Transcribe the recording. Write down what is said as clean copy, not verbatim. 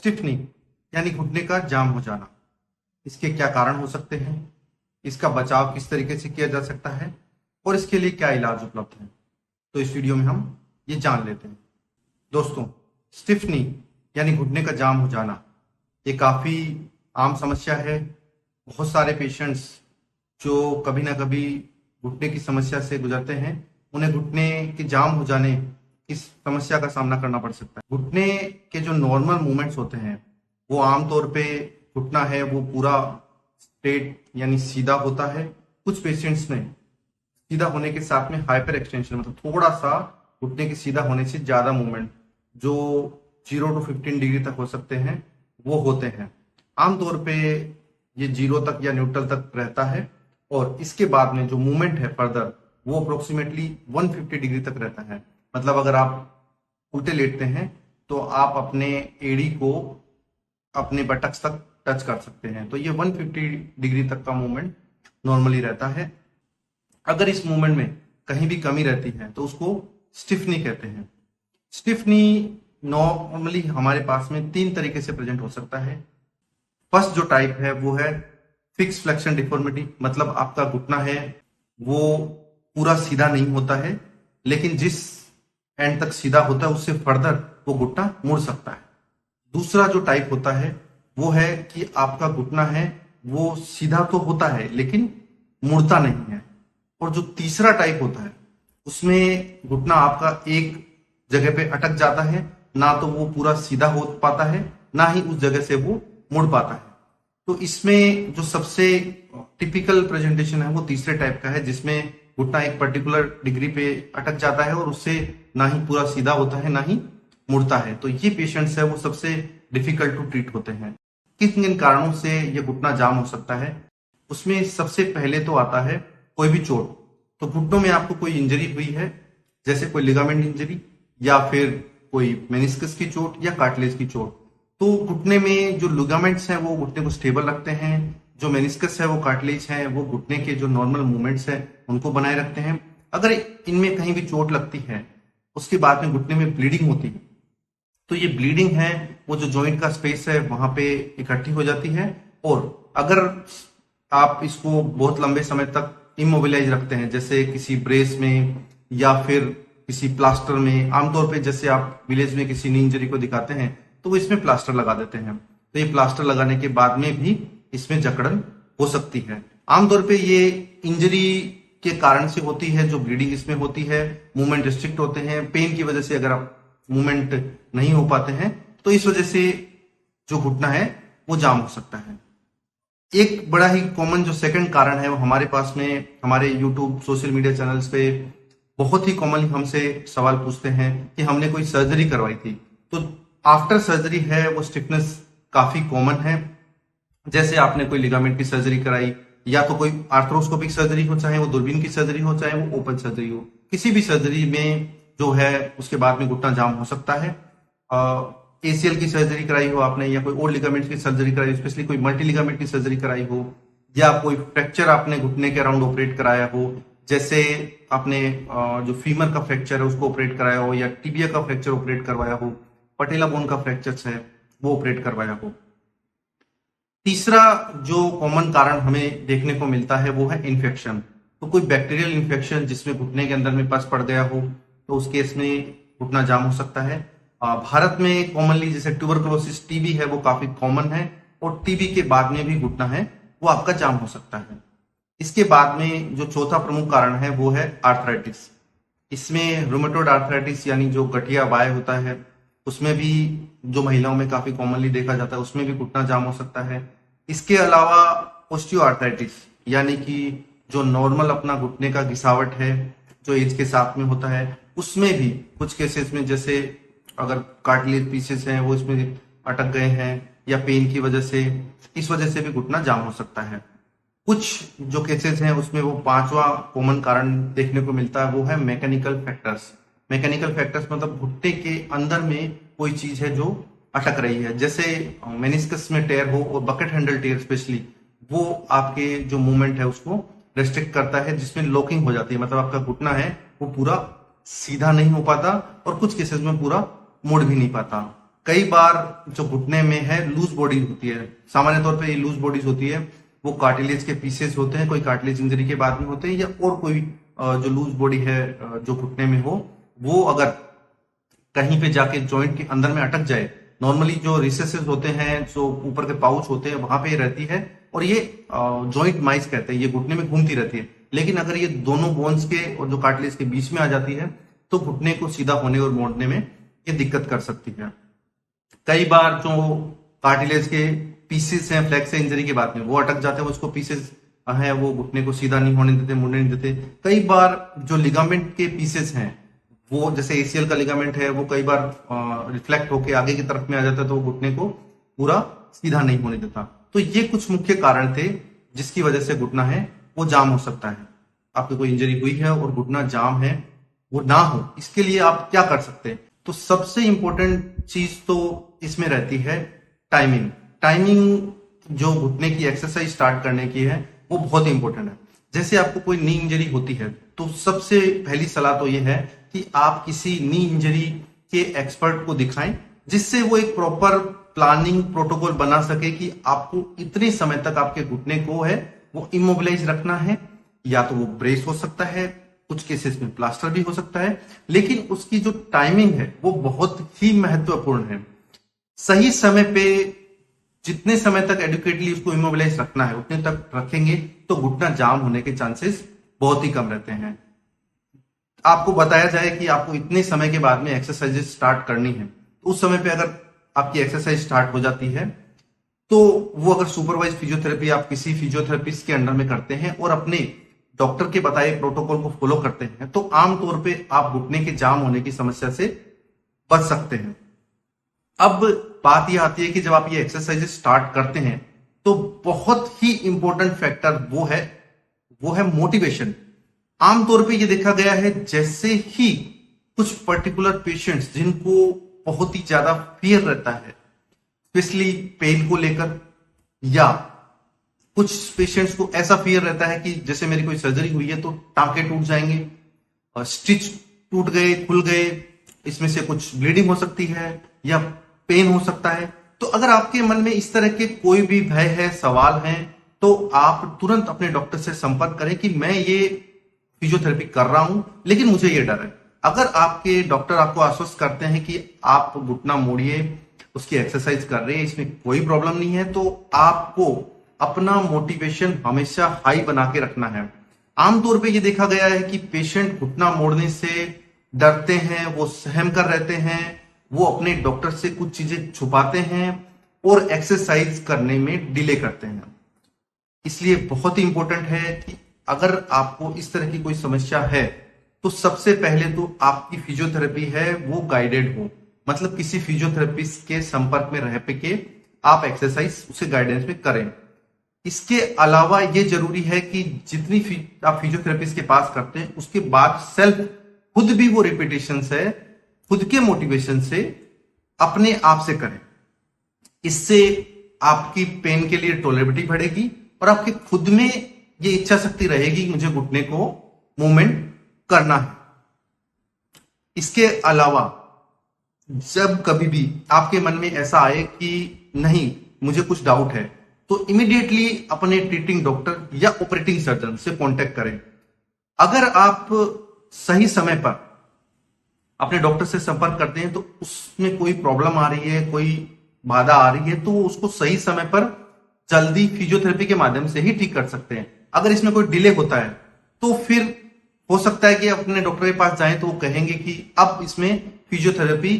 Stiffening यानी घुटने का जाम हो जाना, इसके क्या कारण हो सकते हैं, इसका बचाव किस तरीके से किया जा सकता है और इसके लिए क्या इलाज उपलब्ध है, तो इस वीडियो में हम ये जान लेते हैं। दोस्तों, स्टिफनिंग यानी घुटने का जाम हो जाना ये काफ़ी आम समस्या है। बहुत सारे पेशेंट्स जो कभी ना कभी घुटने की समस्या से गुजरते हैं, उन्हें घुटने के जाम हो जाने की समस्या का सामना करना पड़ सकता है। घुटने के जो नॉर्मल मूवमेंट्स होते हैं वो आमतौर पे घुटना है वो पूरा स्ट्रेट यानी सीधा होता है। कुछ पेशेंट्स में सीधा होने के साथ में हाइपर एक्सटेंशन मतलब थोड़ा सा घुटने के सीधा होने से ज्यादा मूवमेंट जो 0 to 15 डिग्री तक हो सकते हैं वो होते हैं। आमतौर पे ये 0 तक या न्यूट्रल तक रहता है और इसके बाद में जो मूवमेंट है फर्दर वो अप्रोक्सीमेटली 150 डिग्री तक रहता है। मतलब अगर आप उल्टे लेटते हैं तो आप अपने एड़ी को अपने बटक्स तक टच कर सकते हैं। तो ये 150 डिग्री तक का मूवमेंट नॉर्मली रहता है। अगर इस मूवमेंट में कहीं भी कमी रहती है तो उसको स्टिफनी कहते हैं। स्टिफनी नॉर्मली हमारे पास में 3 तरीके से प्रेजेंट हो सकता है। फर्स्ट जो टाइप है वो है फिक्स फ्लेक्शन डिफॉर्मिटी, मतलब आपका घुटना है वो पूरा सीधा नहीं होता है, लेकिन जिस एंड तक सीधा होता है उससे फर्दर वो घुटना मुड़ सकता है। दूसरा जो टाइप होता है वो है कि आपका घुटना है वो सीधा तो होता है लेकिन मुड़ता नहीं है। और जो तीसरा टाइप होता है उसमें घुटना आपका एक जगह पे अटक जाता है, ना तो वो पूरा सीधा हो पाता है ना ही उस जगह से वो मुड़ पाता है। तो इसमें जो सबसे टिपिकल प्रेजेंटेशन है वो तीसरे टाइप का है, जिसमें घुटना एक पर्टिकुलर डिग्री पे अटक जाता है और उससे ना ही पूरा सीधा होता है ना ही मुड़ता है। तो ये पेशेंट्स है वो सबसे डिफिकल्ट टू ट्रीट होते हैं। किन किन कारणों से ये घुटना जाम हो सकता है, उसमें सबसे पहले तो आता है कोई भी चोट। तो घुटनों में आपको कोई इंजरी हुई है, जैसे कोई लिगामेंट इंजरी या फिर कोई मेनिस्कस की चोट या कार्टिलेज की चोट, तो घुटने में जो लिगामेंट्स हैं वो घुटने को स्टेबल रखते हैं, जो मेनिस्कस है वो कार्टिलेज है वो घुटने के जो नॉर्मल मूवमेंट्स है उनको बनाए रखते हैं। अगर इनमें कहीं भी चोट लगती है उसके बाद में घुटने में ब्लीडिंग होती है, तो ये ब्लीडिंग है वो जो जॉइंट का स्पेस है वहां पे इकट्ठी हो जाती है। और अगर आप इसको बहुत लंबे समय तक इमोबिलाइज रखते हैं, जैसे किसी ब्रेस में या फिर किसी प्लास्टर में, आमतौर पे जैसे आप विलेज में किसी नी इंजरी को दिखाते हैं तो वो इसमें प्लास्टर लगा देते हैं, तो ये प्लास्टर लगाने के बाद में भी इसमें जकड़न हो सकती है। आमतौर पे ये इंजरी के कारण से होती है, जो ब्लीडिंग इसमें होती है, मूवमेंट रिस्ट्रिक्ट होते हैं, पेन की वजह से अगर आप मूवमेंट नहीं हो पाते हैं तो इस वजह से जो घुटना है वो जाम हो सकता है। एक बड़ा ही कॉमन जो सेकंड कारण है वो हमारे पास में हमारे यूट्यूब सोशल मीडिया चैनल्स पे बहुत ही कॉमनली हमसे सवाल पूछते हैं कि हमने कोई सर्जरी करवाई थी, तो आफ्टर सर्जरी है वो स्टिफनेस काफी कॉमन है। जैसे आपने कोई लिगामेंट की सर्जरी कराई या तो कोई आर्थ्रोस्कोपिक सर्जरी हो, चाहे वो दूरबीन की सर्जरी हो चाहे वो ओपन सर्जरी हो, किसी भी सर्जरी में जो है उसके बाद में घुटना जाम हो सकता है। एसीएल की सर्जरी कराई हो आपने या कोई और लिगामेंट की सर्जरी कराई, स्पेशली कोई मल्टी लिगामेंट की सर्जरी कराई हो, या कोई फ्रैक्चर आपने घुटने के अराउंड ऑपरेट कराया हो, जैसे आपने जो फीमर का फ्रैक्चर है उसको ऑपरेट कराया हो या टिबिया का फ्रैक्चर ऑपरेट करवाया हो, पटेला बोन का फ्रैक्चर है वो ऑपरेट करवाया हो। तीसरा जो कॉमन कारण हमें देखने को मिलता है वो है इन्फेक्शन। तो कोई बैक्टीरियल इन्फेक्शन जिसमें घुटने के अंदर में पस पड़ गया हो तो उस केस में घुटना जाम हो सकता है। भारत में कॉमनली जैसे ट्यूबरकुलोसिस टीबी है वो काफी कॉमन है और टीबी के बाद में भी घुटना है वो आपका जाम हो सकता है। इसके बाद में जो चौथा प्रमुख कारण है वो है आर्थराइटिस। इसमें रूमेटॉइड आर्थराइटिस यानी जो गठिया वाय होता है उसमें भी जो महिलाओं में काफी कॉमनली देखा जाता है उसमें भी घुटना जाम हो सकता है। इसके अलावा ऑस्टियोआर्थराइटिस यानी कि जो नॉर्मल अपना घुटने का घिसावट है जो एज के साथ में होता है उसमें भी कुछ केसेस में, जैसे अगर कार्टिलेज पीसेस हैं वो इसमें अटक गए हैं या पेन की वजह से, इस वजह से भी घुटना जाम हो सकता है। कुछ जो केसेस हैं उसमें वो पांचवा कॉमन कारण देखने को मिलता है वो है मैकेनिकल फैक्टर्स। मैकेनिकल फैक्टर्स मतलब घुटने के अंदर में कोई चीज है जो अटक रही है, जैसे मेनिस्कस में टेयर हो और बकेट हैंडल टेयर स्पेशली, वो आपके जो मूवमेंट है उसको रेस्ट्रिक्ट करता है, जिसमें लॉकिंग हो जाती है, मतलब आपका घुटना है वो पूरा सीधा नहीं हो पाता और कुछ केसेस में पूरा मुड़ भी नहीं पाता। कई बार जो घुटने में है लूज बॉडी होती है, सामान्य तौर पे ये लूज बॉडीज होती है, वो कार्टिलेज के पीसेस होते हैं, कोई कार्टिलेज इंजरी के बाद में होते हैं, या और कोई जो लूज बॉडी है जो घुटने में हो, वो अगर कहीं पे जाके जॉइंट के अंदर में अटक जाए, नॉर्मली जो रिसेसेस होते हैं, जो ऊपर के पाउच होते हैं, वहां पे रहती है और ये जॉइंट माइस कहते हैं, ये घुटने में घूमती रहती है। लेकिन अगर ये दोनों बोन्स के और जो कार्टिलेज के बीच में आ जाती है तो घुटने को सीधा होने और मोड़ने में ये दिक्कत कर सकती है। कई बार जो कार्टिलेज के पीसेस हैं फ्लेक्स इंजरी के बाद में वो अटक जाते हैं, उसको पीसेस है वो घुटने को सीधा नहीं होने देते, मुड़ने नहीं देते। कई बार जो लिगामेंट के पीसेस हैं, वो जैसे एसीएल का लिगामेंट है, वो कई बार रिफ्लेक्ट होके आगे की तरफ में आ जाता है, तो वो घुटने को पूरा सीधा नहीं होने देता। तो ये कुछ मुख्य कारण थे जिसकी वजह से घुटना है वो जाम हो सकता है। आपकी कोई इंजरी हुई है और घुटना जाम है, वो ना हो, इसके लिए आप क्या कर सकते हैं? तो सबसे इंपॉर्टेंट चीज तो इसमें रहती है टाइमिंग। टाइमिंग जो घुटने की एक्सरसाइज स्टार्ट करने की है वो बहुत इंपॉर्टेंट है। जैसे आपको कोई नी इंजरी होती है तो सबसे पहली सलाह तो ये है कि आप किसी नी इंजरी के एक्सपर्ट को दिखाएं, जिससे वो एक प्रॉपर प्लानिंग प्रोटोकॉल बना सके कि आपको इतने समय तक आपके घुटने को है वो इमोबिलाइज रखना है। या तो वो ब्रेस हो सकता है, कुछ केसेस में प्लास्टर भी हो सकता है, लेकिन उसकी जो टाइमिंग है वो बहुत ही महत्वपूर्ण है। सही समय पे जितने समय तक एडुकेटली उसको इमोबिलाइज रखना है उतने तक रखेंगे तो घुटना जाम होने के चांसेस बहुत ही कम रहते हैं। आपको बताया जाए कि आपको इतने समय के बाद में एक्सरसाइजेस स्टार्ट करनी है, तो उस समय पे अगर आपकी एक्सरसाइज स्टार्ट हो जाती है तो वो अगर सुपरवाइज फिजियोथेरेपी आप किसी फिजियोथेरेपिस्ट के अंडर में करते हैं और अपने डॉक्टर के बताए प्रोटोकॉल को फॉलो करते हैं, तो आमतौर पे आप घुटने के जाम होने की समस्या से बच सकते हैं। अब बात यह आती है कि जब आप ये एक्सरसाइजेस स्टार्ट करते हैं तो बहुत ही इंपॉर्टेंट फैक्टर वो है मोटिवेशन। आमतौर पे ये देखा गया है जैसे ही कुछ पर्टिकुलर पेशेंट्स जिनको बहुत ही ज्यादा फियर रहता है, स्पेशली पेन को लेकर, या कुछ पेशेंट्स को ऐसा फियर रहता है कि जैसे मेरी कोई सर्जरी हुई है तो टांके टूट जाएंगे, स्टिच टूट गए, खुल गए, इसमें से कुछ ब्लीडिंग हो सकती है या पेन हो सकता है। तो अगर आपके मन में इस तरह के कोई भी भय है, सवाल है, तो आप तुरंत अपने डॉक्टर से संपर्क करें कि मैं ये फिजियोथेरेपी कर रहा हूं लेकिन मुझे ये डर है। अगर आपके डॉक्टर आपको आश्वस्त करते हैं कि आप घुटना मोड़िए, उसकी एक्सरसाइज कर रहे हैं, इसमें कोई प्रॉब्लम नहीं है, तो आपको अपना मोटिवेशन हमेशा हाई बना के रखना है। आमतौर पे ये देखा गया है कि पेशेंट घुटना मोड़ने से डरते हैं, वो सहम कर रहते हैं, वो अपने डॉक्टर से कुछ चीजें छुपाते हैं और एक्सरसाइज करने में डिले करते हैं। इसलिए बहुत ही इंपॉर्टेंट है कि अगर आपको इस तरह की कोई समस्या है तो सबसे पहले तो आपकी फिजियोथेरेपी है वो गाइडेड हो, मतलब किसी फिजियोथेरेपिस्ट के संपर्क में रह के आप एक्सरसाइज उसे गाइडेंस में करें। इसके अलावा ये जरूरी है कि जितनी आप फिजियोथेरेपिस्ट के पास करते हैं उसके बाद सेल्फ खुद भी वो रिपीटेशन है, खुद के मोटिवेशन से अपने आप से करें। इससे आपकी पेन के लिए टॉलरेबिलिटी बढ़ेगी और आपके खुद में ये इच्छा शक्ति रहेगी मुझे घुटने को मूवमेंट करना है। इसके अलावा जब कभी भी आपके मन में ऐसा आए कि नहीं मुझे कुछ डाउट है, तो इमीडिएटली अपने ट्रीटिंग डॉक्टर या ऑपरेटिंग सर्जन से कांटेक्ट करें। अगर आप सही समय पर अपने डॉक्टर से संपर्क करते हैं तो उसमें कोई प्रॉब्लम आ रही है, कोई बाधा आ रही है, तो उसको सही समय पर जल्दी फिजियोथेरेपी के माध्यम से ही ठीक कर सकते हैं। अगर इसमें कोई डिले होता है तो फिर हो सकता है कि अपने डॉक्टर के पास जाएं तो वो कहेंगे कि अब इसमें फिजियोथेरेपी